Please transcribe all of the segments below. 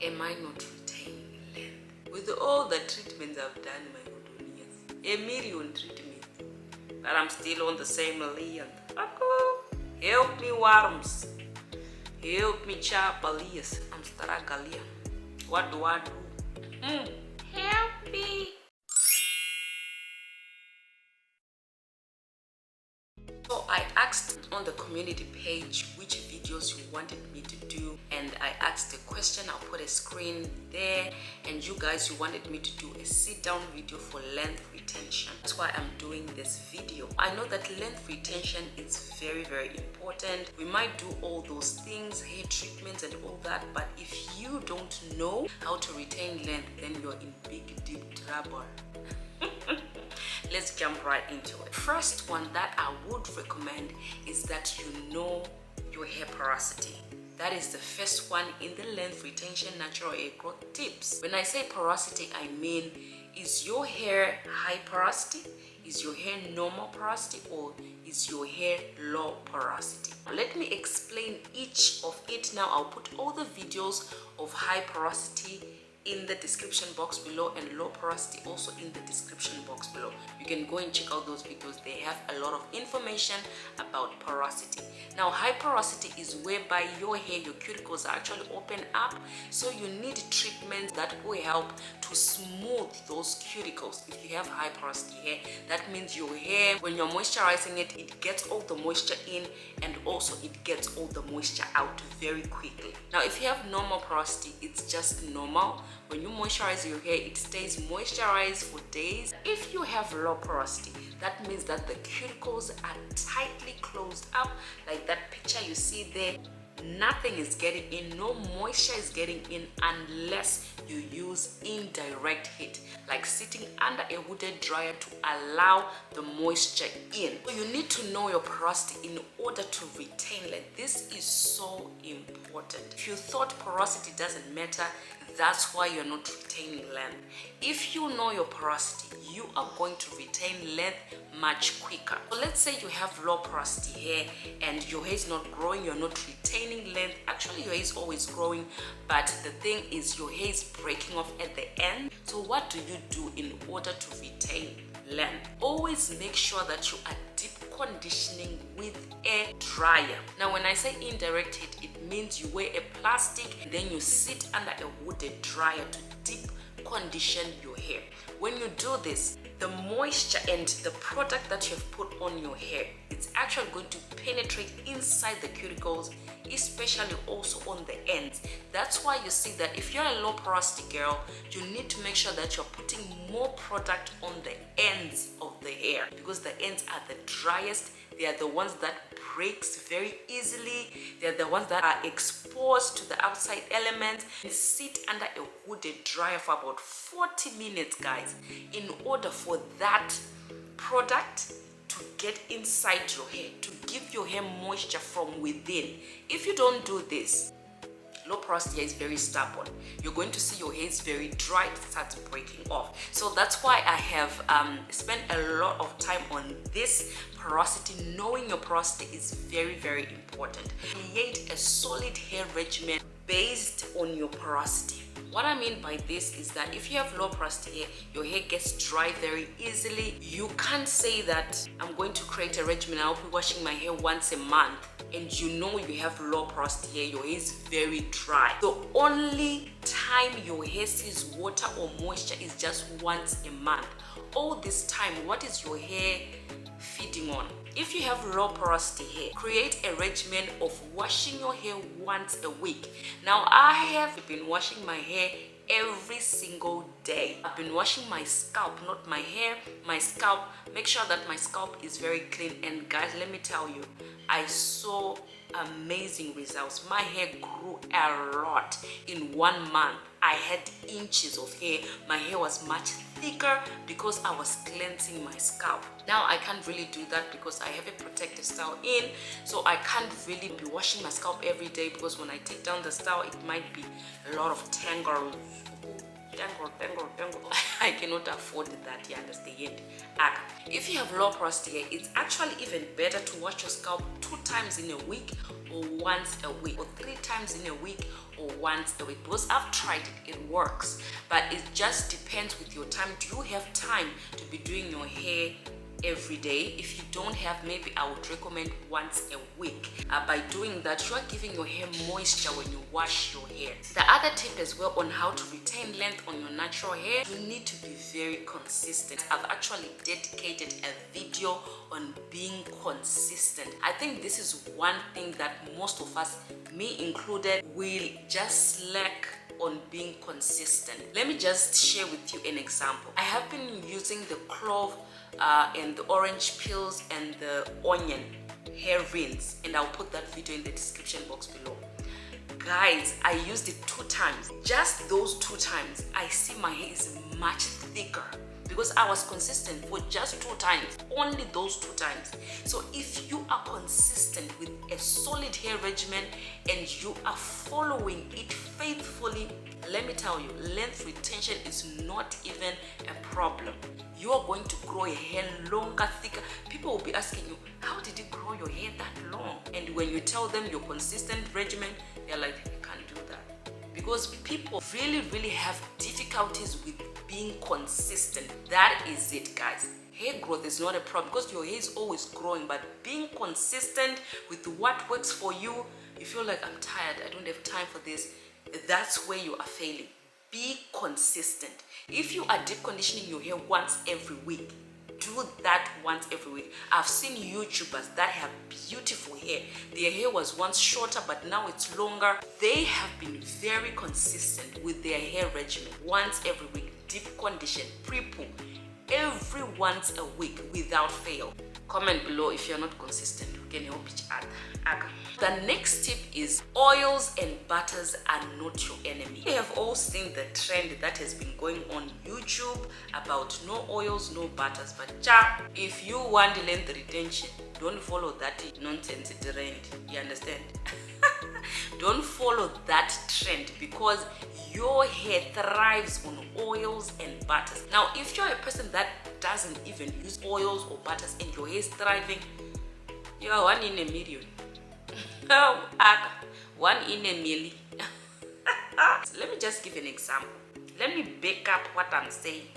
am I not retaining length? With all the treatments I've done, my good years, 1,000,000 treatments, but I'm still on the same length. Help me, worms. Help me, chapalias. I'm struggling. What do I do? Help me. So I asked on the community page which videos you wanted me to do, and I asked a question. I'll put a screen there, and you guys, you wanted me to do a sit-down video for length retention. That's why I'm doing this video. I know that length retention is very, very important. We might do all those things, hair treatments and all that, but if you don't know how to retain length, then you're in big, deep trouble. Let's jump right into it. First one that I would recommend is that you know your hair porosity. That is the first one in the length retention natural hair growth tips. When I say porosity, I mean, is your hair high porosity? Is your hair normal porosity, or is your hair low porosity? Let me explain each of it now. I'll put all the videos of high porosity in the description box below, and low porosity also in the description box below. You can go and check out those videos. They have a lot of information about porosity. Now, high porosity is whereby your hair, your cuticles are actually open up, so you need treatments that will help to smooth those cuticles. If you have high porosity hair, that means your hair, when you're moisturizing it, it gets all the moisture in, and also it gets all the moisture out very quickly. Now, if you have normal porosity, it's just normal. When you moisturize your hair, it stays moisturized for days. If you have low porosity, that means that the cuticles are tightly closed up, like that picture you see there. Nothing is getting in, no moisture is getting in unless you use indirect heat, like sitting under a hooded dryer to allow the moisture in. So you need to know your porosity in order to retain length. This is so important. If you thought porosity doesn't matter, that's why you're not retaining length. If you know your porosity, you are going to retain length much quicker. So let's say you have low porosity hair and your hair is not growing, you're not retaining length. Actually, your hair is always growing, but the thing is your hair is breaking off at the end. So what do you do in order to retain length? Always make sure that you are deep conditioning with a dryer. Now, when I say indirect heat, it means you wear a plastic and then you sit under a wooded dryer to deep condition your hair. When you do this, the moisture and the product that you have put on your hair, it's actually going to penetrate inside the cuticles, especially also on the ends. That's why you see that if you're a low porosity girl, you need to make sure that you're putting more product on the ends of the hair, because the ends are the driest. They are the ones that breaks very easily. They're the ones that are exposed to the outside elements. You sit under a hooded dryer for about 40 minutes, guys, in order for that product to get inside your hair, to give your hair moisture from within. If you don't do this, low porosity hair is very stubborn. You're going to see your hair is very dry, it starts breaking off. So that's why I have spent a lot of time on this porosity. Knowing your porosity is very, very important. Create a solid hair regimen based on your porosity. What I mean by this is that if you have low porosity hair, your hair gets dry very easily. You can't say that I'm going to create a regimen, I'll be washing my hair once a month, and you know you have low porosity hair, your hair is very dry. The only time your hair sees water or moisture is just once a month. All this time, what is your hair feeding on? If you have low porosity hair, create a regimen of washing your hair once a week. Now, I have been washing my hair every single day. I've been washing my scalp, not my hair, my scalp. Make sure that my scalp is very clean. And guys, let me tell you, I saw amazing results. My hair grew a lot in 1 month. I had inches of hair. My hair was much thicker because I was cleansing my scalp. Now I can't really do that because I have a protective style in, so I can't really be washing my scalp every day, because when I take down the style, it might be a lot of tangles. Tangle. I cannot afford that, you understand? If you have low porosity hair, it's actually even better to wash your scalp 2 times in a week or once a week, or 3 times in a week or once a week, because I've tried it works. But it just depends with your time. Do you have time to be doing your hair every day? If you don't have, maybe I would recommend once a week. By doing that, you are giving your hair moisture when you wash your hair. The other tip as well on how to retain length on your natural hair, you need to be very consistent. I've actually dedicated a video on being consistent. I think this is one thing that most of us, me included, will just slack on being consistent. Let me just share with you an example. I have been using the clove and the orange peels and the onion hair rinse, and I'll put that video in the description box below. Guys, I used it 2 times. Just those 2 times, I see my hair is much thicker because I was consistent for just 2 times, only those 2 times. So if you are consistent with a solid hair regimen and you are following it faithfully, let me tell you, length retention is not even a problem. You are going to grow your hair longer, thicker. People will be asking you, how did you grow your hair that long? And when you tell them your consistent regimen, they're like, you can't do that. Because people really have difficulties with being consistent. That is it, guys. Hair growth is not a problem because your hair is always growing, but being consistent with what works for you, you feel like, I'm tired, I don't have time for this, that's where you are failing. Be consistent. If you are deep conditioning your hair once every week, do that once every week. I've seen YouTubers that have beautiful hair. Their hair was once shorter, but now it's longer. They have been very consistent with their hair regimen. Once every week, deep condition, pre-poo, every once a week without fail. Comment below if you're not consistent. We can help each other. The next tip is oils and butters are not your enemy. We have all seen the trend that has been going on YouTube about no oils, no butters. But if you want length retention, don't follow that nonsense trend. You understand? Don't follow that trend because your hair thrives on oils and butters. Now, if you're a person that doesn't even use oils or butters and your hair is thriving, you're 1 in a million. Oh, 1 in a million. So let me just give an example. Let me back up what I'm saying.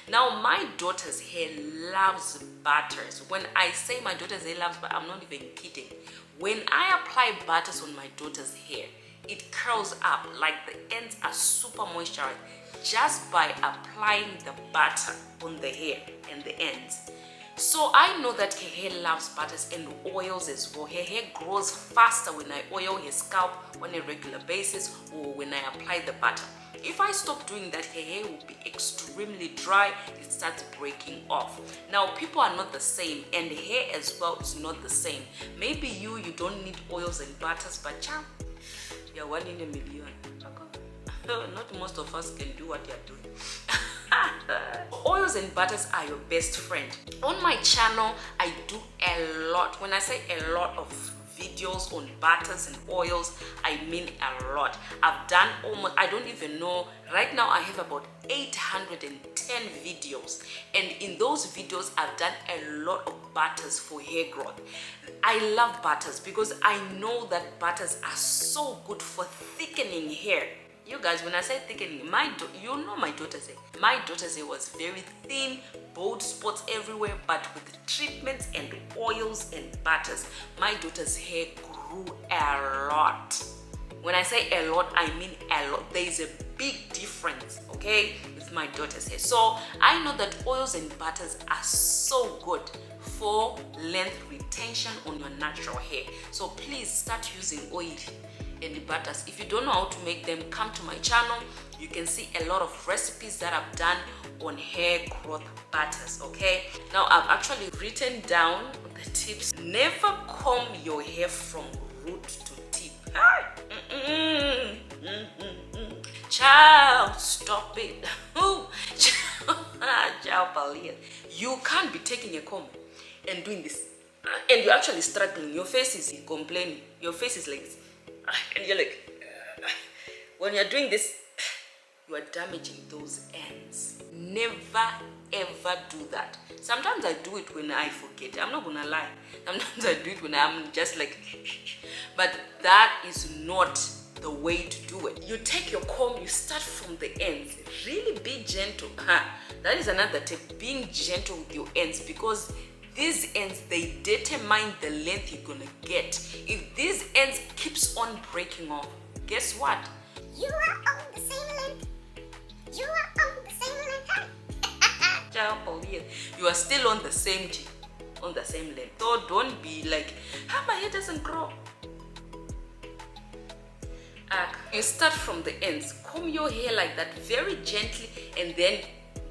Now, my daughter's hair loves butters. When I say my daughter's hair loves butters, I'm not even kidding. When I apply butters on my daughter's hair, it curls up, like the ends are super moisturized just by applying the butter on the hair and the ends. So I know that her hair loves butters and oils as well. Her hair grows faster when I oil her scalp on a regular basis or when I apply the butter. If I stop doing that, her hair will be extremely dry. It starts breaking off. Now, people are not the same, and hair as well is not the same. Maybe you don't need oils and butters, but you're 1 in a million. Not most of us can do what you're doing. Oils and butters are your best friend. On my channel, I do a lot. When I say a lot of videos on butters and oils, I mean a lot. I've done almost, I don't even know, right now I have about 810 videos, and in those videos I've done a lot of butters for hair growth. I love butters because I know that butters are so good for thickening hair. You guys, when I say thickening, you know my daughter's hair. My daughter's hair was very thin, bald spots everywhere, but with treatments and oils and butters, my daughter's hair grew a lot. When I say a lot, I mean a lot. There is a big difference, okay, with my daughter's hair. So I know that oils and butters are so good for length retention on your natural hair. So please start using oil and butters. If you don't know how to make them, come to my channel. You can see a lot of recipes that I've done on hair growth butters, okay? Now, I've actually written down the tips. Never comb your hair from root to tip. Child, stop it. Child, you can't be taking a comb and doing this, and you're actually struggling. Your face is complaining. Your face is like this. And you're like, when you're doing this, you are damaging those ends. Never ever do that. Sometimes I do it when I forget. I'm not gonna lie. Sometimes I do it when I'm just like but that is not the way to do it. You take your comb, you start from the ends. Really be gentle. That is another tip, being gentle with your ends, because these ends, they determine the length you're gonna get. If these ends keeps on breaking off, guess what? You are on the same length. You are on the same length. You are still on the same G, on the same length. So don't be like, my hair doesn't grow. You start from the ends, comb your hair like that very gently, and then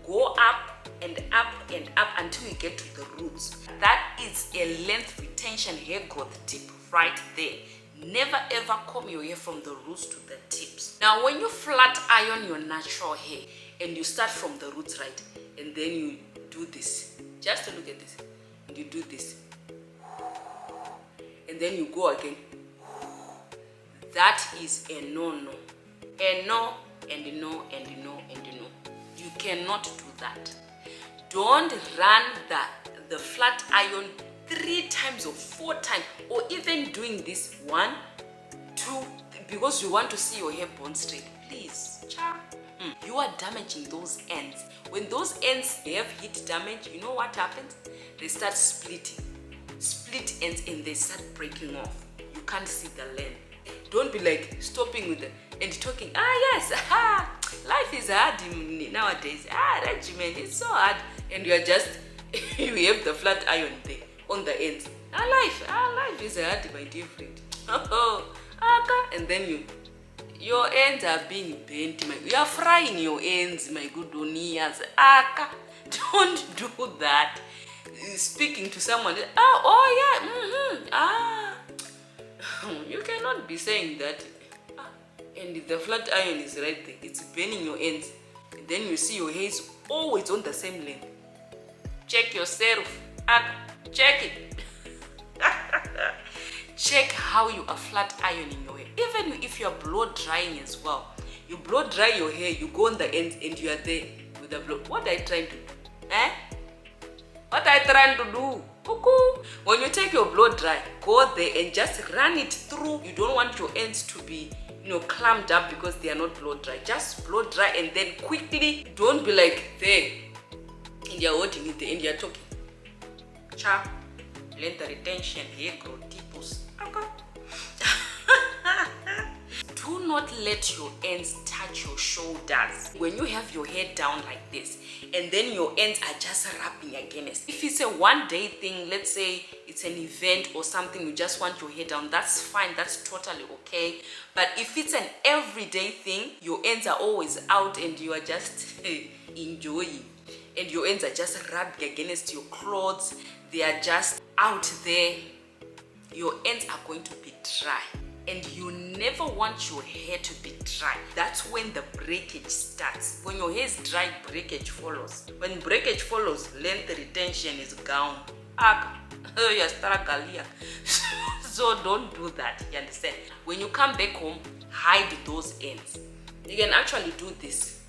go up and up and up until you get to the roots. That is a length retention hair growth tip right there. Never ever comb your hair from the roots to the tips. Now when you flat iron your natural hair and you start from the roots, right, and then you do this, just look at this, and you do this, and then you go again, that is a no-no. A no and a no and a no and a no. You cannot do that. Don't run the flat iron 3 times or 4 times, or even doing this 1, 2, because you want to see your hair bone straight. Please, you are damaging those ends. When those ends have heat damage, you know what happens? They start splitting. Split ends and they start breaking off. You can't see the length. Don't be like stopping with them and talking, yes, life is hard nowadays. Regimen, it's so hard. And you are just, you have the flat iron there on the ends. Life is hard, my dear friend. And then your ends are being bent. You are frying your ends, my good onias. Don't do that. Speaking to someone, you cannot be saying that. And the flat iron is right there. It's burning your ends. And then you see your hair is always on the same length. Check yourself. Check it. Check how you are flat ironing your hair. Even if you are blow drying as well. You blow dry your hair, you go on the ends and you are there with the blow. What are you trying to do? What are you trying to do? When you take your blow dry, go there and just run it through. You don't want your ends to be, clammed up because they are not blow dry. Just blow dry and then quickly, don't be like there and you're holding it there and you're talking. Length retention, hair growth, tipos. Do not let your ends touch your shoulders. When you have your hair down like this and then your ends are just rubbing against. If it's a one-day thing, let's say it's an event or something, you just want your hair down, that's fine, that's totally okay. But if it's an everyday thing, your ends are always out and you are just enjoying, and your ends are just rubbing against your clothes, they are just out there, your ends are going to be dry. And you never want your hair to be dry. That's when the breakage starts. When your hair is dry, breakage follows. When breakage follows, length retention is gone. You're struggling here. So don't do that, you understand? When you come back home, hide those ends. You can actually do this.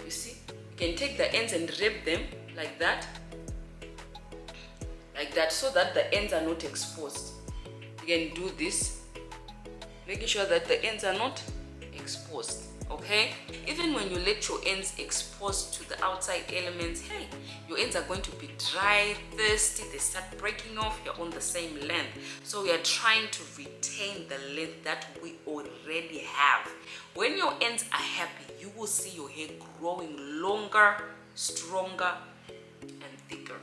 You see? You can take the ends and wrap them like that. Like that, so that the ends are not exposed. You can do this, making sure that the ends are not exposed, okay? Even when you let your ends exposed to the outside elements, hey, your ends are going to be dry, thirsty, they start breaking off, you're on the same length. So we are trying to retain the length that we already have. When your ends are happy, you will see your hair growing longer, stronger, and thicker.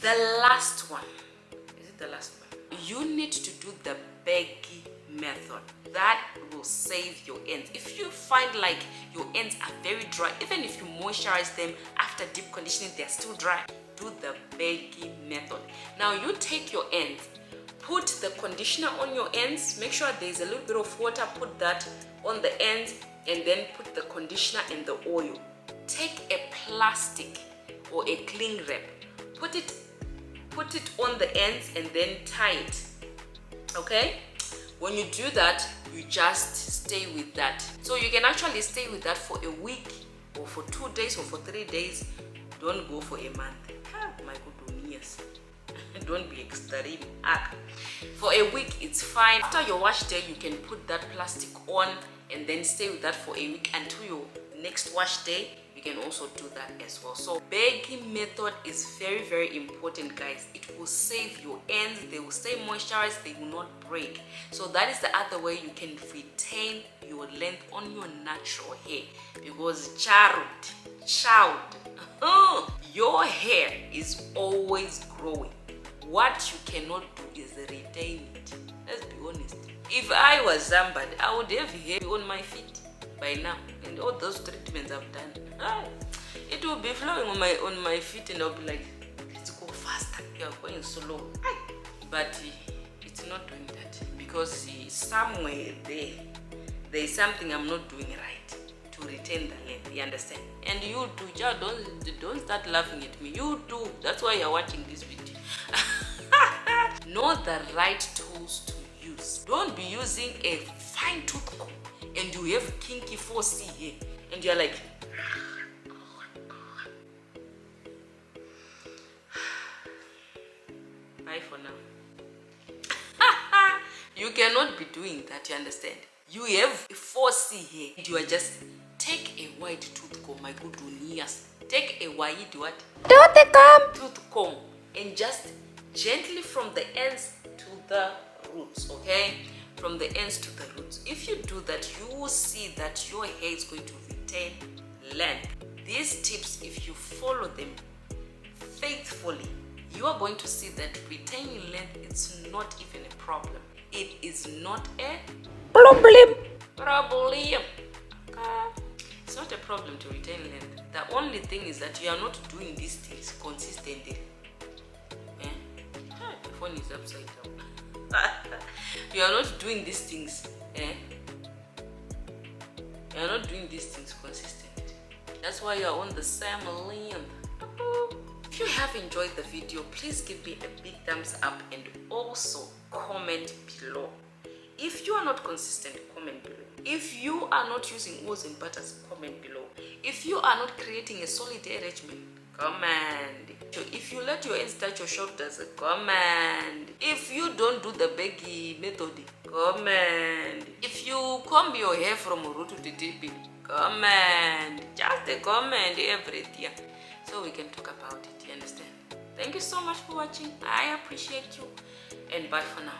The last one, is it the last one? You need to do the baggy method. That will save your ends. If you find like your ends are very dry, even if you moisturize them after deep conditioning, they're still dry, do the baggy method. Now you take your ends, put the conditioner on your ends, make sure there's a little bit of water, put that on the ends, and then put the conditioner and the oil. Take a plastic or a cling wrap, put it on the ends and then tie it. Okay? When you do that, you just stay with that. So you can actually stay with that for a week or for 2 days or for 3 days. Don't go for a month. My goodness. Don't be extreme. For a week it's fine. After your wash day, you can put that plastic on and then stay with that for a week until your next wash day. You can also do that as well. So bagging method is very, very important, guys. It will save your ends. They will stay moisturized. They will not break. So that is the other way you can retain your length on your natural hair, because child, your hair is always growing. What you cannot do is retain it. Let's be honest. If I was somebody, I would have hair on my feet by now, and all those treatments I've done, it will be flowing on my feet, and I'll be like, let's go faster, you're going slow. But it's not doing that, because somewhere there is something I'm not doing right to retain the length. You understand? And you do. Just don't start laughing at me. You do. That's why you're watching this video. Know the right tools to use. Don't be using a fine tooth comb and you have kinky 4C here and you're like, bye for now. You cannot be doing that, you understand? You have a 4C here and you are just, take a wide tooth comb, my good Unias. Take a wide what? Tooth comb and just gently from the ends to the roots, okay? From the ends to the roots. If you do that, you will see that your hair is going to retain length. These tips, if you follow them faithfully, you are going to see that retaining length is not even a problem. It is not a problem. It's not a problem to retain length. The only thing is that you are not doing these things consistently. The phone is upside down. You are not doing these things. You are not doing these things consistently. That's why you are on the same length. If you have enjoyed the video, please give me a big thumbs up and also comment below. If you are not consistent, comment below. If you are not using oils and butters, comment below. If you are not creating a solid hair regimen, comment. If you let your ends touch your shoulders, comment. If you don't do the baggy method, comment. If you comb your hair from root to tip, comment. Just a comment everything, so we can talk about it. You understand? Thank you so much for watching. I appreciate you, and bye for now.